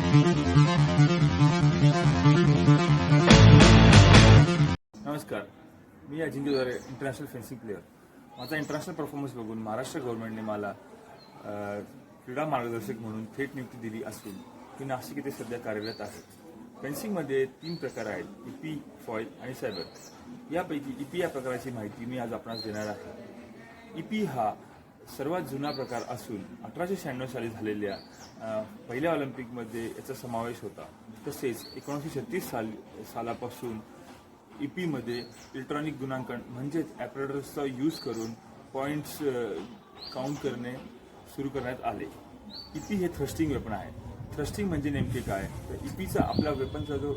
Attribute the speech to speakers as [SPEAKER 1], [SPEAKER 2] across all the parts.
[SPEAKER 1] नमस्कार, मी अजिंक्य द्वारे international fencing player. माझा इंटरनॅशनल परफॉर्मन्स बघून महाराष्ट्र गव्हर्नमेंटने मला क्रीडा मार्गदर्शक म्हणून थेट नियुक्ती दिली असून मी नाशिक येथे सध्या कार्यरत आहे. फेन्सिंगमध्ये 3 प्रकार आहेत: ईपी, फॉईल आणि सायबर. यापैकी ईपी या प्रकाराची माहिती मी आज आपणास देणार आहे. ईपी हा सर्वात जुना प्रकार असून 1896 साली झालेल्या पहिल्या ऑलिम्पिकमध्ये याचा समावेश होता. तसेच 1936 सालापासून ईपीमध्ये इलेक्ट्रॉनिक गुणांकन म्हणजेच ॲपरेटर्सचा यूज करून पॉईंट्स काउंट करणे सुरू करण्यात आले. ईपी हे थ्रस्टिंग वेपन आहे. थ्रस्टिंग म्हणजे नेमके काय? तर ईपीचा आपल्या वेपनचा जो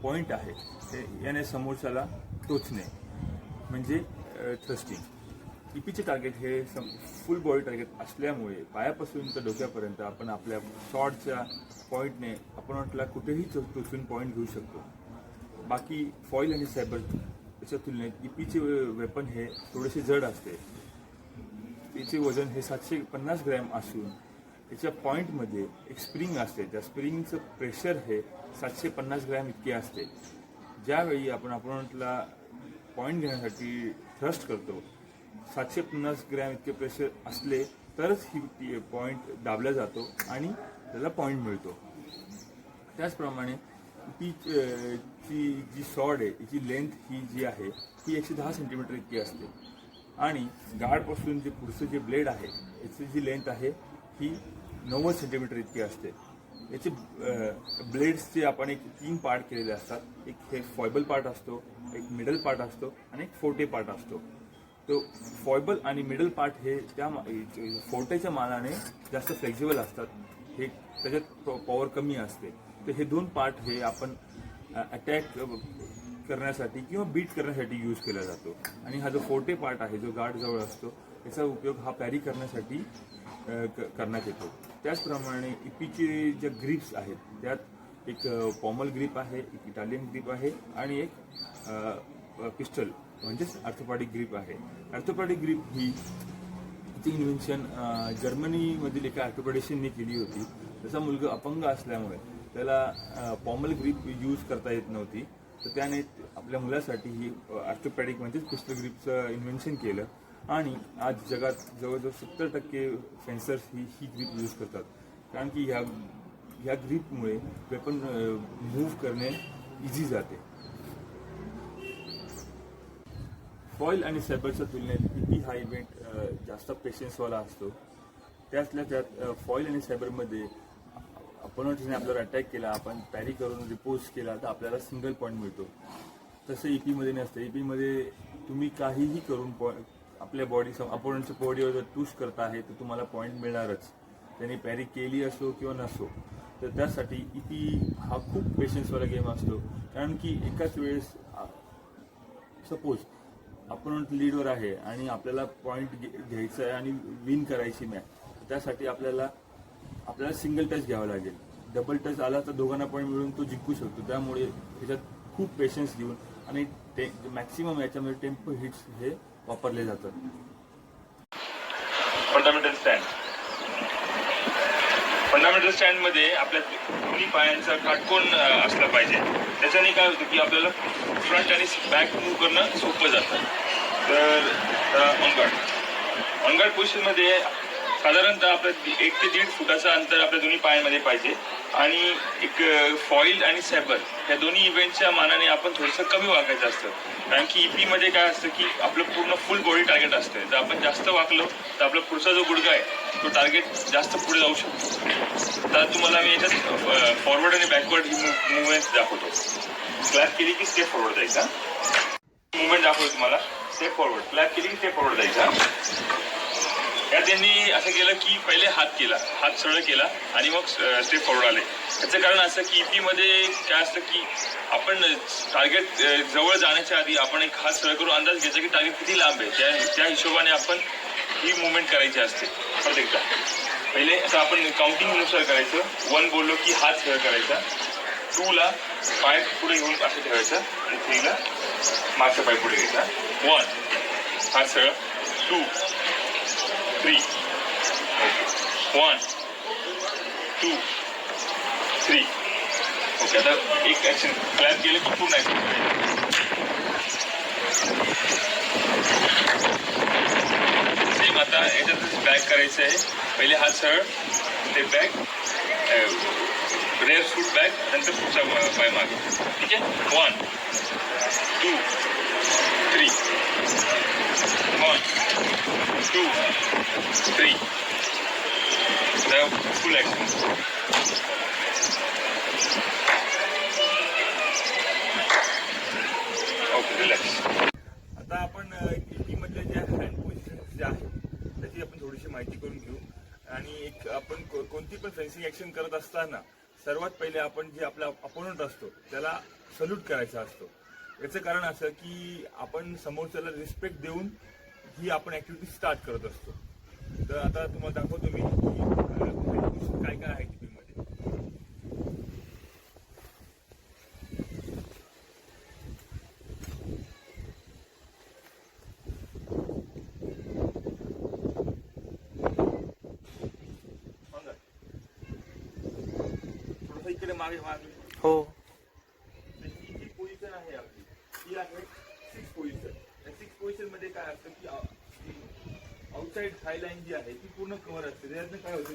[SPEAKER 1] पॉईंट आहे ते याने समोरच्याला टोचणे म्हणजे थ्रस्टिंग. ईपीचे टार्गेट हे फुल बॉडी टार्गेट असल्यामुळे पायापासून तर डोक्यापर्यंत आपण आपल्या शॉटच्या पॉईंटने आपण आपल्याला कुठेही टोचून पॉईंट घेऊ शकतो. बाकी फॉईल आणि सायबर याच्या तुलनेत ईपीचे वेपन हे थोडेसे जड असते. त्याचे वजन हे 750 ग्रॅम असून याच्या पॉईंटमध्ये एक स्प्रिंग असते. त्या स्प्रिंगचं प्रेशर हे 750 ग्रॅम इतके असते. ज्यावेळी आपण आपल्याला पॉईंट घेण्यासाठी थ्रस्ट करतो 750 ग्रॅम इतके प्रेशर असले तरच ही पॉईंट दाबला जातो आणि त्याला पॉईंट मिळतो. त्याचप्रमाणे ईपीची जी सॉड आहे याची लेंथ ही जी आहे ही 110 सेंटीमीटर इतकी असते आणि गाडपासून जे पुढचं जे ब्लेड आहे याची जी लेंथ आहे ही 90 सेंटीमीटर इतकी असते. याचे ब्लेड्सचे आपण 3 पार्ट केलेले असतात. एक हे फॉयबल पार्ट असतो, एक मिडल पार्ट असतो आणि एक फोर्टे पार्ट असतो. तो फॉयबल आणि मिडल पार्ट हे त्या फोर्टेच्या मानाने जास्त फ्लेक्झिबल असतात. हे त्याच्यात पॉवर कमी असते. तर हे 2 पार्ट हे आपण अटॅक करण्यासाठी किंवा बीट करण्यासाठी यूज केला जातो. आणि हा जो फोर्टे पार्ट आहे जो गार्डजवळ असतो याचा उपयोग हा पॅरी करण्यासाठी करण्यात येतो. त्याचप्रमाणे ईपीचे ज्या ग्रिप्स आहेत त्यात एक पॉमल ग्रिप आहे, एक इटालियन ग्रिप आहे आणि एक पिस्टल म्हणजेच ऑर्थोपॅडिक ग्रिप आहे. ऑर्थोपॅडिक ग्रिप ही ती इन्व्हेन्शन जर्मनीमधील एका ऑर्थोपॅडिशियनने केली होती. त्याचा मुलगा अपंग असल्यामुळे त्याला पॉमल ग्रिप यूज करता येत नव्हती. तर त्याने आपल्या मुलासाठी ही ऑर्थोपॅडिक म्हणजेच पिस्टल ग्रिपचं इन्व्हेन्शन केलं आणि आज जगात जवळजवळ 70% फेन्सर्स ही ग्रिप यूज करतात. कारण की ह्या ग्रिपमुळे वेपन मूव्ह करणे इझी जाते. फॉईल आणि सायबरच्या तुलनेत ईपी हा इव्हेंट जास्त पेशन्सवाला असतो. त्यातल्या त्यात फॉईल आणि सायबरमध्ये अपोनंटने आपल्यावर अटॅक केला, आपण पॅरी करून रिपोज केला तर आपल्याला सिंगल पॉईंट मिळतो. तसं ईपीमध्ये नसतं. ईपीमध्ये तुम्ही काहीही करून आपल्या अपोनंटच्या बॉडीवर जर टूश करता आहे तर तुम्हाला पॉईंट मिळणारच, त्यांनी पॅरी केली असो किंवा नसो. तर त्यासाठी ईपी हा खूप पेशन्सवाला गेम असतो. कारण की एकाच वेळेस सपोज अपोनंट लीडवर आहे आणि आपल्याला पॉईंट घ्यायचा आहे आणि विन करायची मॅच. त्यासाठी आपल्याला सिंगल टच घ्यावा लागेल. डबल टच आला तर दोघांना पॉईंट मिळून तो जिंकू शकतो. त्यामुळे त्याच्यात खूप पेशन्स घेऊन आणि मॅक्सिमम याच्यामध्ये टेम्पो हिट्स हे वापरले जातात.
[SPEAKER 2] फंडामेंटल स्टँडमध्ये आपल्या दोन्ही पायांचा काटकोन असला पाहिजे. त्याच्याने काय होतं की आपल्याला फ्रंट आणि बॅक मूव्ह करणं सोपं जातं. तर ऑनगार्ड पोझिशनमध्ये साधारणतः आपलं 1 ते 1.5 फुटाचं अंतर आपल्या दोन्ही पायांमध्ये पाहिजे. आणि एक फॉईल आणि सॅबर या दोन्ही इव्हेंटच्या मानाने आपण थोडंसं कमी वाकायचं असतं. कारण की ईपीमध्ये काय असतं की आपलं पूर्ण फुल बॉडी टार्गेट असतं. जर आपण जास्त वाकलो तर आपला पुढचा जो गुडघा आहे तो टार्गेट जास्त पुढे जाऊ शकतो. तर तुम्हाला मी याच्यात फॉरवर्ड आणि बॅकवर्ड ही मुवमेंट दाखवतो. क्लॅप केली की स्टेप फॉरवर्ड जायचा. मुवमेंट दाखवतो तुम्हाला. स्टेप फॉरवर्ड, क्लॅप केली की स्टेप फॉरवर्ड जायचा. या त्यांनी असं केलं की पहिले हात सरळ केला आणि मग स्टेप फॉरवर्ड आले. याचं कारण असं की ईपीमध्ये काय असतं की आपण टार्गेट जवळ जाण्याच्या आधी आपण एक हात सरळ करून अंदाज घ्यायचा की टार्गेट किती लांब आहे. त्या हिशोबाने आपण ही मुवमेंट करायची असते प्रत्येकदा. पहिले आता आपण काउंटिंगनुसार करायचं. 1 बोललो की हात सरळ करायचा, 2ला पाय पुढे घेऊन असं ठेवायचं आणि 3ला मागचा पाय पुढे घ्यायचा. 1 हात सरळ, 2 3 1 2 3. ओके, आता एक ऍक्शन क्लॅप केलं की पूर्ण ऍक्शन सेम. आता याच्यातच बॅक करायचं आहे. पहिले हात सरळ, ते बॅक, रेअर फूट बॅक, नंतर पुढचा पाय मागे. ठीक आहे. 1 2 3. 1 2 3. फुल ऍक्शन. Okay, relax.
[SPEAKER 1] आता आपण EP मधल्या ज्या हँड पोझिशन्स ज्या आहेत त्याची आपण थोडीशी माहिती करून घेऊ. आणि एक आपण कोणती पण फेन्सिंग ऍक्शन करत असताना सर्वात पहिले आपण जे आपला अपोनंट असतो त्याला सल्यूट करायचा असतो. याचं कारण असं की आपण समोरच्याला रिस्पेक्ट देऊन ही आपण ऍक्टिव्हिटी स्टार्ट करत असतो. तर आता तुम्हाला दाखवतो मी की काय काय आहे EP मध्ये. थोडंसं इकडे मागे मागे.
[SPEAKER 3] हो.
[SPEAKER 1] तर ही जी पोझिशन आहे आपली ती आहे 6 पोझिशन. या 6 पोझिशन मध्ये काय असतं की आउटसाइड हाय लाईन जी आहे ती पूर्ण कव्हर असते. त्याच्यातनं काय होतं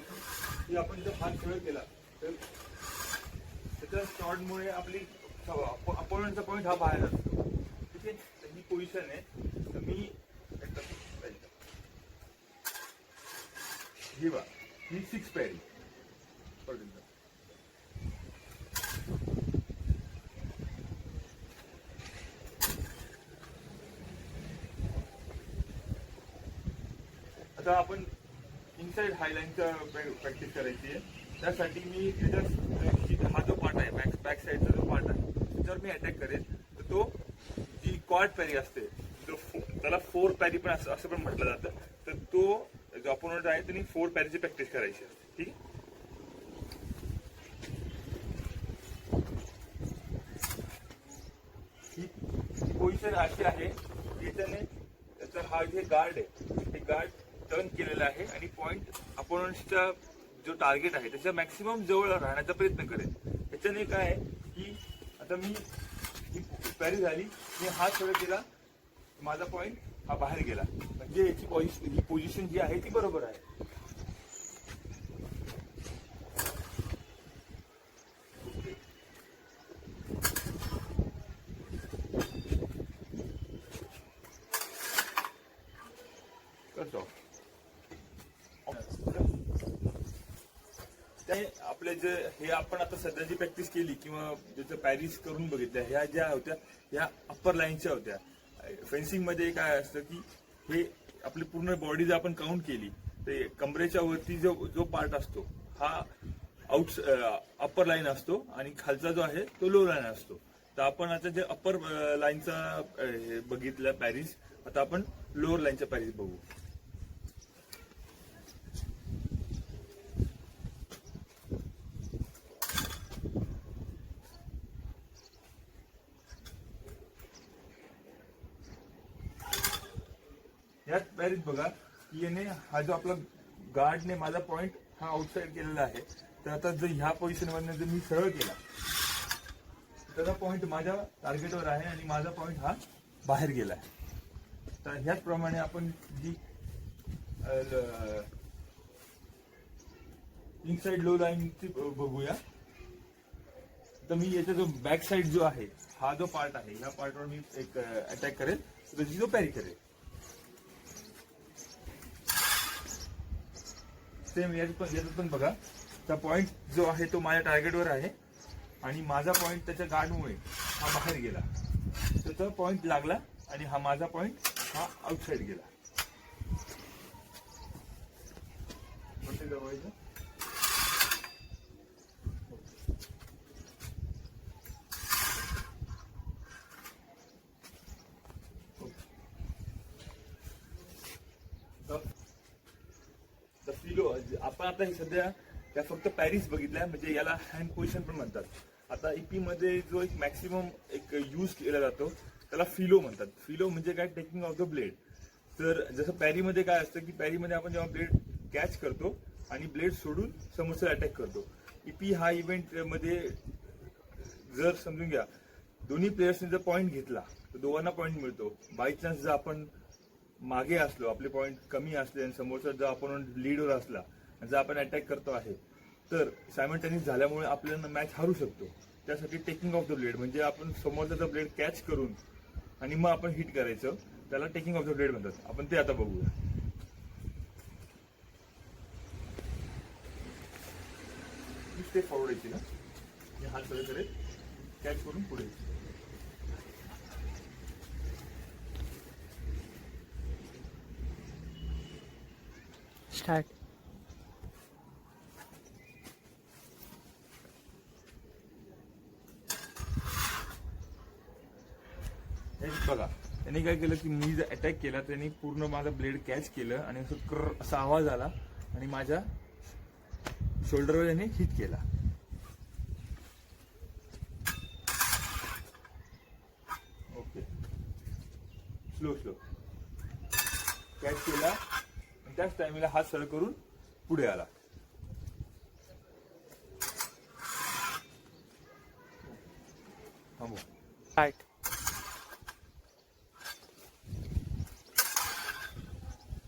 [SPEAKER 1] की आपण जर हात सरळ केला तर त्याच्या शॉर्टमुळे आपली अपोनंटचा पॉईंट हा बाहेर असतो. ठीक आहे. तर ही पोझिशन आहे. तर मी ही बा ही 6 पॅरी. आता आपण इनसाइड हायलाईनचं प्रॅक्टिस करायची आहे. त्यासाठी मी त्याच्या हा जो पार्ट आहे बॅक साईडचा जो पार्ट आहे त्याच्यावर मी अटॅक करेन. तर तो जी क्वाड पॅरी असते त्याला 4 पॅरी पण असं पण म्हटलं जातं. तर तो जो अपोनंट आहे त्यांनी 4 पॅरीची प्रॅक्टिस करायची असते. ठीक आहे. ही पोझिशन अशी आहे की त्याचा हा जे गार्ड आहे ते गार्ड टर्न केलेला आहे आणि पॉइंट अपोनंटचा जो टार्गेट आहे त्याच्या मॅक्सिमम जवळ राहण्याचा प्रयत्न करेल. त्याच्याने काय आहे की आता मी ही पॅरी झाली, मी हात सरळ केला, माझा पॉइंट हा बाहेर गेला. म्हणजे याची ही पोझिशन जी आहे ती बरोबर आहे. आपले जे हे आपण आता सध्या जी प्रॅक्टिस केली किंवा ज्याचं पॅरिस करून बघितल्या ह्या ज्या होत्या ह्या अप्पर लाईनच्या होत्या. फेन्सिंग मध्ये काय असतं की हे आपली पूर्ण बॉडी जर आपण काउंट केली तर कमरेच्या वरती जो पार्ट असतो हा अप्पर लाईन असतो आणि खालचा जो आहे तो लो लाईन असतो. तर आपण आता जे अप्पर लाईनचा बघितलं पॅरिस, आता आपण लोअर लाईनच्या पॅरिस बघू. यात पॅरिस बघा की याने हा जो आपला गार्डने माझा पॉइंट हा आउटसाइड केलेला आहे. तर आता जर ह्या पोझिशन मधनं जर मी सरळ केला त्याचा पॉइंट माझ्या टार्गेटवर आहे आणि माझा पॉइंट हा बाहेर गेला आहे. तर ह्याचप्रमाणे आपण जी इनसाइड लो लाईनची बघूया. तर मी याचा जो बॅक साइड जो आहे हा जो पार्ट आहे ह्या पार्टवर मी एक अटॅक करेल, त्याची जो पॅरी करेल. सेम याच्यात पण बघा त्या पॉइंट जो आहे तो माझ्या टार्गेटवर आहे आणि माझा पॉइंट त्याच्या गार्डमुळे हा बाहेर गेला. त्याचा पॉइंट लागला आणि हा माझा पॉइंट हा आउटसाइड गेला. फिलो आपण आता हे सध्या त्या फक्त पॅरिस बघितल्या, म्हणजे याला हँड पोझिशन पण म्हणतात. आता EP मध्ये जो एक मॅक्सिमम एक यूज केला जातो त्याला फिलो म्हणतात. फिलो म्हणजे काय, टेकिंग ऑफ द ब्लेड. तर जसं पॅरीमध्ये काय असतं की पॅरीमध्ये आपण जेव्हा ब्लेड कॅच करतो आणि ब्लेड सोडून समोरचा अटॅक करतो. ईपी हा इव्हेंट मध्ये जर समजून घ्या दोन्ही प्लेयर्सने जर पॉईंट घेतला तर दोघांना पॉईंट मिळतो. बाय चान्स जर आपण मागे असलो, आपले पॉईंट कमी असले आणि समोरचा जर आपण लीडवर असला आणि जर आपण अटॅक करतो आहे तर सायमल्टेनियस झाल्यामुळे आपल्याला मॅच हारू शकतो. त्यासाठी टेकिंग ऑफ द ब्लेड म्हणजे आपण समोरचा ब्लेड कॅच करून आणि मग आपण हिट करायचं, त्याला टेकिंग ऑफ द ब्लेड म्हणतात. आपण ते आता बघूया. स्टेप फॉरवर्ड यायची ना, मी हात सगळे करेल, कॅच करून पुढे यायची.
[SPEAKER 3] स्टार्ट.
[SPEAKER 1] हे बघा त्यांनी काय केलं की मी जर अटॅक केला त्यांनी पूर्ण माझा ब्लेड कॅच केलं आणि असं कर असा आवाज आला आणि माझ्या शोल्डरवर याने हिट केला. ओके, स्लो स्लो कॅच केला आणि त्याच टायमिंगला हात सरळ करून पुढे आला. थांबव.
[SPEAKER 3] स्टार्ट.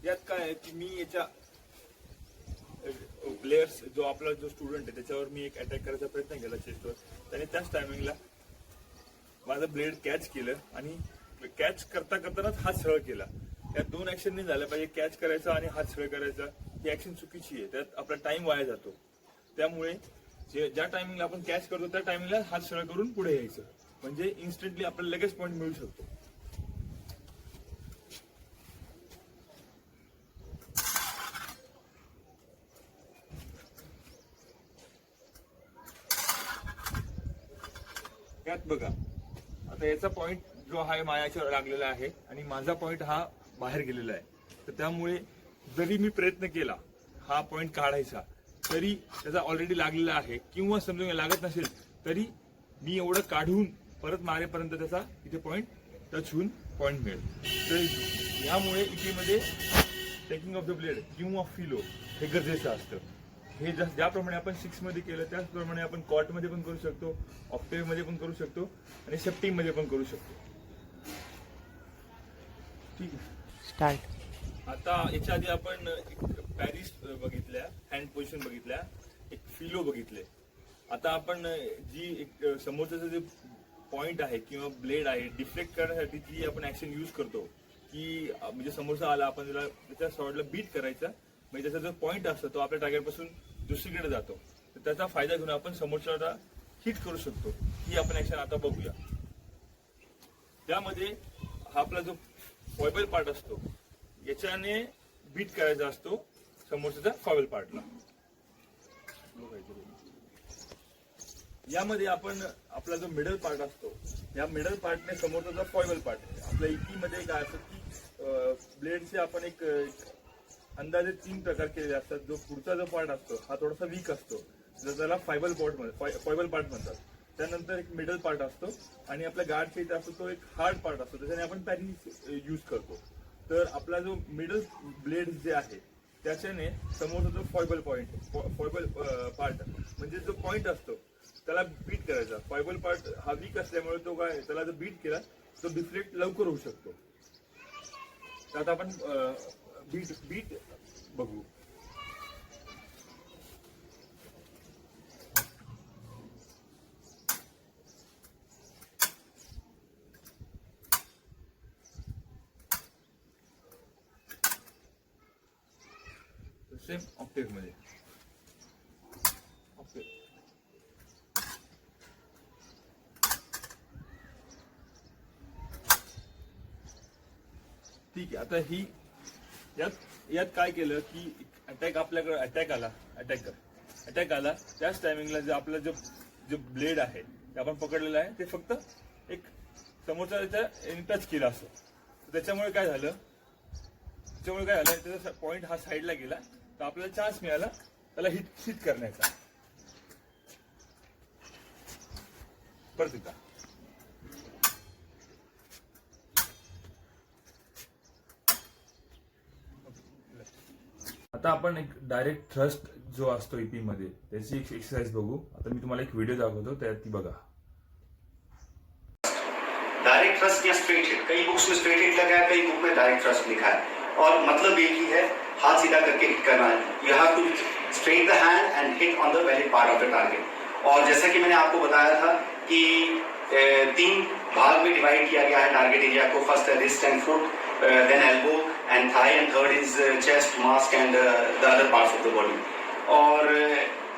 [SPEAKER 1] यात काय आहे की मी याच्या प्लेयर्स जो आपला जो स्टुडंट आहे त्याच्यावर मी एक अटॅक करायचा प्रयत्न केला चेस्टवर. त्याने त्याच टायमिंगला माझं ब्लेड कॅच केलं आणि कॅच करता करतानाच हात सरळ केला. यात दोन ऍक्शन नाही झाल्या पाहिजे, कॅच करायचा आणि हात सरळ करायचा. ही ऍक्शन चुकीची आहे, त्यात आपला टाइम वाया जातो. त्यामुळे ज्या टायमिंगला आपण कॅच करतो त्या टायमिंगला हात सरळ करून पुढे यायचं, म्हणजे इन्स्टंटली आपल्याला लगेच पॉईंट मिळू शकतो. यात बघा आता याचा पॉइंट जो आहे माझ्यावर लागलेला आहे आणि माझा पॉइंट हा बाहेर गेलेला आहे. तर त्यामुळे जरी मी प्रयत्न केला हा पॉइंट काढायचा तरी त्याचा ऑलरेडी लागलेला आहे, किंवा समजून लागत नसेल तरी मी एवढं काढून परत मारेपर्यंत त्याचा इथे पॉइंट टच होऊन पॉइंट मिळेल. तर यामुळे इथे टेकिंग ऑफ द ब्लेड किंवा फिलो हे गरजेचं असतं. हे ज्याप्रमाणे आपण 6 मध्ये केलं त्याचप्रमाणे आपण कॉर्टमध्ये पण करू शकतो, ऑक्टेव्ह मध्ये पण करू शकतो आणि सेफ्टिंग मध्ये पण करू शकतो. ठीक आहे.
[SPEAKER 3] स्टार्ट.
[SPEAKER 1] आता याच्या आधी आपण एक पॅरिस बघितल्या, हँड पोझिशन बघितल्या, एक फिलो बघितले. आता आपण जी एक समोरचं जे पॉइंट आहे किंवा ब्लेड आहे डिफ्लेक्ट करण्यासाठी जी आपण ऍक्शन यूज करतो की म्हणजे समोरचा आला आपण त्याला त्याच्या सॉर्डला बीट करायचा, म्हणजे त्याचा जो पॉइंट असतो तो आपल्या टार्गेट पासून दुसरीकडे जातो. तर त्याचा फायदा घेऊन आपण समोरच्याला हिट करू शकतो. ही आपण ऍक्शन आता बघूया. त्यामध्ये हा आपला जो फॉयबल पार्ट असतो याच्याने बीट करायचा असतो समोरच्या फॉयबल पार्टला. यामध्ये आपण आपला जो मिडल पार्ट असतो या मिडल पार्टने समोरचा जो फॉयबल पार्ट आपल्या इकी मध्ये काय असतं की ब्लेडचे आपण एक अंदाजे 3 प्रकार केलेले असतात. जो पुढचा जो पार्ट असतो हा थोडासा वीक असतो, त्याला फॉयबल पार्ट म्हणतात. त्यानंतर एक मिडल पार्ट असतो आणि आपल्या गार्डच्या इथे असतो तो एक हार्ड पार्ट असतो, त्याच्याने आपण पॅरिस यूज करतो. तर आपला जो मिडल ब्लेड जे आहे त्याच्याने समोरचा जो फॉयबल पार्ट म्हणजे जो पॉइंट असतो त्याला बीट करायचा. फॉयबल पार्ट हा वीक असल्यामुळे तो काय त्याला जर बीट केला तो डिफ्लेक्ट लवकर होऊ शकतो. तर आता आपण बीट बघू. सेम ऑक्टेव्ह मध्ये ठीक आहे. आता ही यात काय केलं की अटॅक आपल्याकडे अटॅक आला त्याच टायमिंगला जे आपलं जे ब्लेड आहे ते आपण पकडलेलं आहे ते फक्त एक समोरचा त्याच्या टच केला असं. त्याच्यामुळे काय झालं त्याचा पॉइंट हा साईडला गेला तर आपल्याला चान्स मिळाला त्याला हिट करण्याचा. परत एकदा आता आपण एक डायरेक्ट थ्रस्ट जो असतो ईपी मध्ये त्याची एक एक्सरसाइज बघू. आता मी तुम्हाला एक व्हिडिओ दाखवतो, त्यात ती बघा.
[SPEAKER 4] डायरेक्ट थ्रस्ट या स्ट्रेट हिट, कई बुक्स में स्ट्रेट हिट लगा है, कई बुक में डायरेक्ट थ्रस्ट लिखा है और मतलब एक ही है, हाथ सीधा करके हिट करना है. You have to straight the hand and hit on the valid part of the target. और जैसा कि मैंने आपको बताया था कि 3 भाग में डिवाइड किया गया है टारगेट एरिया को. फर्स्ट है wrist and foot, then elbow and thigh, and third is chest, mask and the other parts of the body. और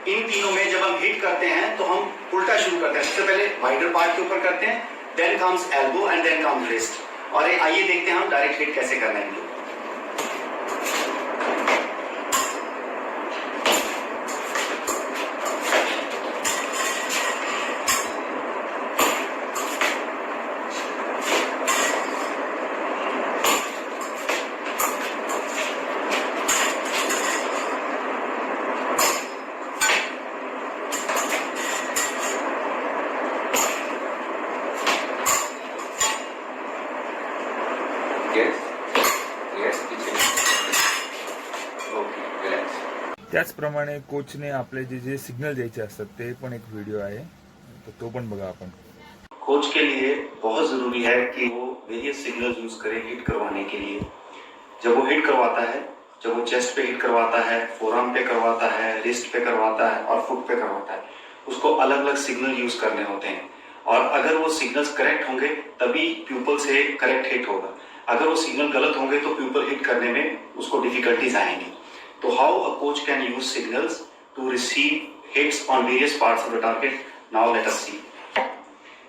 [SPEAKER 4] इन तीनों में जब हम हिट करते हैं तो हम उल्टा शुरू करते हैं. सबसे पहले वाइडर पार्ट के ऊपर करते हैं, then comes elbow and then comes wrist. और आइए देखते हैं हम डायरेक्ट हिट कैसे करना है.
[SPEAKER 1] त्याचप्रमाणे कोचने आपले जे जे सिग्नल द्यायचे असतात ते पण एक व्हिडिओ आहे, तर तो पण बघा आपण.
[SPEAKER 4] कोच के लिए बहुत जरूरी है कि वो वेरियस सिग्नल्स यूज करे हिट करवाने के लिए. जब वो हिट करवाता है, जब वो चेस्ट पे हिट करवाता है, फोरआर्म पे करवाता है, रिस्ट पे करवाता है और फुट पे करवाता है, उसको अलग अलग सिग्नल यूज करने होते हैं. और अगर वो सिग्नल्स करेक्ट होंगे तभी प्यूपल से करेक्ट हिट होगा. अगर वो सिग्नल गलत होंगे तो प्यूपल हिट करने में उसको डिफिकल्टीज आएंगी. तो how a coach can use signals to receive hits on various parts of the target. Now let us see.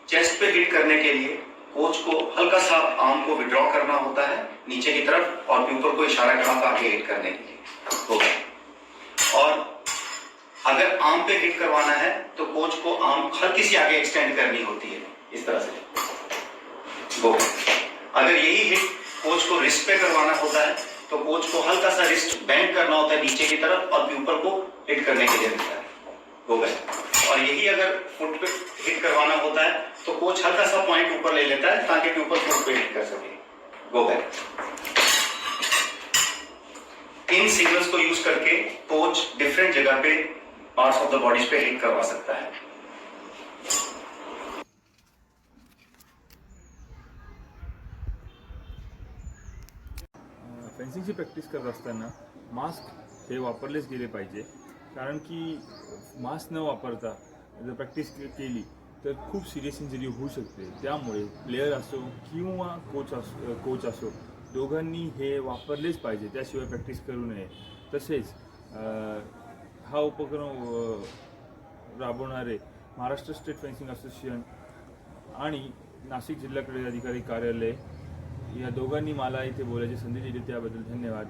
[SPEAKER 4] Chest पे हिट करने के लिए कोच को हल्का सा आर्म को विड्रॉ करना होता है नीचे की तरफ और प्यूपल को इशारा करना होता है आगे हिट करने के लिए. और अगर आर्म पे हिट करवाना है तो कोच को आर्म हल्की सी आगे एक्सटेंड करनी होती है इस तरह से. गो. अगर यही हिट कोच को रिस्ट पे करवाना होता है तो कोच को हल्का सा रिस्ट बेंड करना होता है नीचे की तरफ और प्यूपल को हिट करने के लिए मिलता है. हो गए. और यही अगर फुट पे हिट करवाना होता है तो कोच हल्का सा पॉइंट ऊपर ले लेता है ताकि प्यूपल फुट पे हिट कर सके. गो गए. इन सिग्नल्स को यूज करके कोच डिफरेंट जगह पे पार्ट्स ऑफ द बॉडीज पे हिट करवा सकता है.
[SPEAKER 1] फेन्सिंगची प्रॅक्टिस करत असताना मास्क हे वापरलेच गेले पाहिजे, कारण की मास्क न वापरता जर प्रॅक्टिस केली तर खूप सिरियस इंजरी होऊ शकते. त्यामुळे प्लेयर असो किंवा कोच असो दोघांनी हे वापरलेच पाहिजे, त्याशिवाय प्रॅक्टिस करू नये. तसेच हा उपक्रम राबवणारे महाराष्ट्र स्टेट फेन्सिंग असोसिएशन आणि नाशिक जिल्हा क्रीडा अधिकारी कार्यालय या दोघांनी मला इथे बोलायची संधी दिली, त्याबद्दल धन्यवाद.